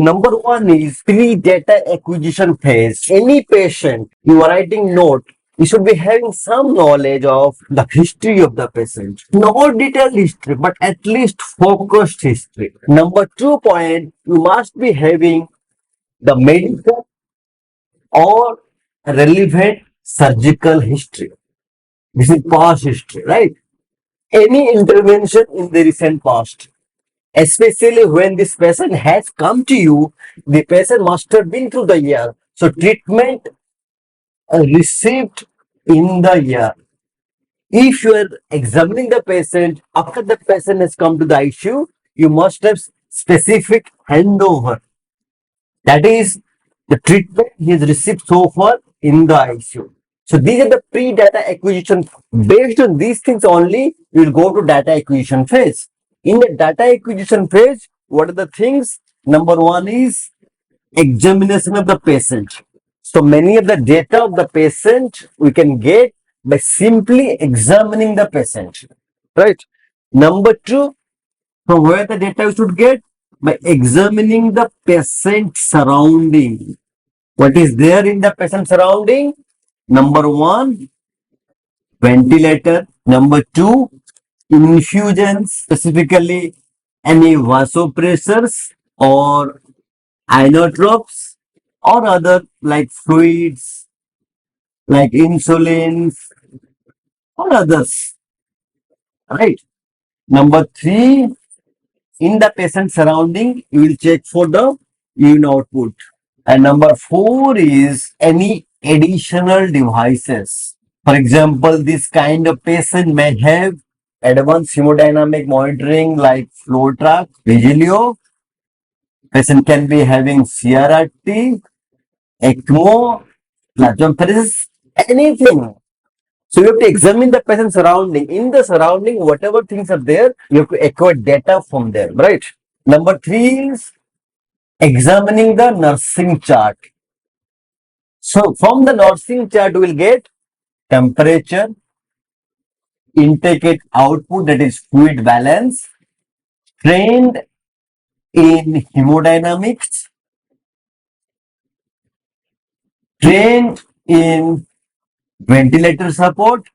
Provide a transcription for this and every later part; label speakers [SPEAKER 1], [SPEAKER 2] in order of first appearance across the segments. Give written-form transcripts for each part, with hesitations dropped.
[SPEAKER 1] Number one is pre-data acquisition phase. Any patient you are writing note, you should be having some knowledge of the history of the patient. Not detailed history, but at least focused history. Number 2 point, you must be having the medical or relevant surgical history. This is past history, right? Any intervention in the recent past. Especially when this patient has come to you, the patient must have been through the year. So treatment received in the year. If you are examining the patient after the patient has come to the ICU, you must have specific handover. That is the treatment he has received so far in the ICU. So these are the pre-data acquisition. Based on these things only, we will go to data acquisition phase. In the data acquisition phase, what are the things? Number one is examination of the patient. So many of the data of the patient we can get by simply examining the patient, right? Number two, from where the data we should get? By examining the patient surrounding. What is there in the patient surrounding? Number one, ventilator. Number two, infusions, specifically any vasopressors or inotropes or other like fluids, like insulins or others, right? Number three, in the patient surrounding, you will check for the urine output. And number four is any additional devices. For example, this kind of patient may have advanced hemodynamic monitoring like flow track, Vigilio. Patient can be having CRRT, ECMO, plasmapheresis, anything. So you have to examine the patient surrounding. In the surrounding, whatever things are there, you have to acquire data from them, right? Number three is examining the nursing chart. So from the nursing chart, we will get temperature, intake output, that is fluid balance, trained in hemodynamics, trained in ventilator support,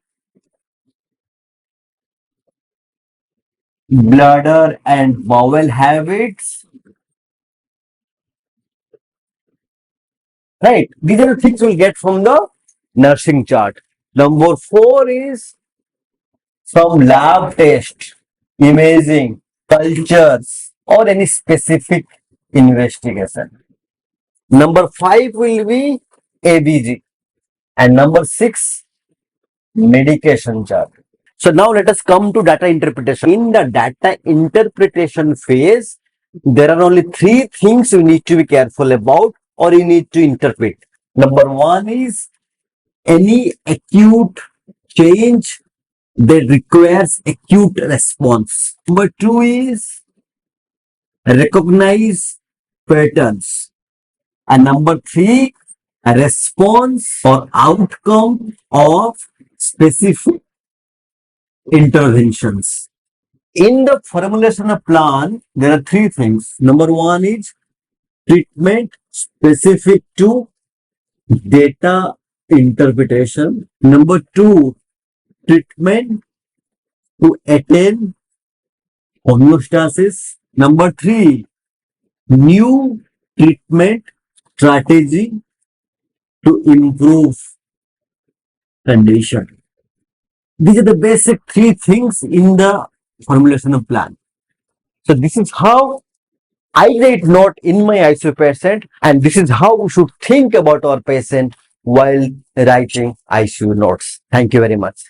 [SPEAKER 1] bladder and bowel habits, right? These are the things we'll get from the nursing chart. Number four is some lab test, imaging, cultures, or any specific investigation. Number five will be ABG. And number six, medication chart. So now let us come to data interpretation. In the data interpretation phase, there are only three things you need to be careful about or you need to interpret. Number one is any acute change that requires acute response. Number two is recognize patterns. And number three, a response or outcome of specific interventions. In the formulation of plan, there are three things. Number one is treatment specific to data interpretation. Number two, treatment to attain homeostasis. Number three, new treatment strategy to improve condition. These are the basic three things in the formulation of plan. So this is how I write note in my ICU patient, and this is how we should think about our patient while writing ICU notes. Thank you very much.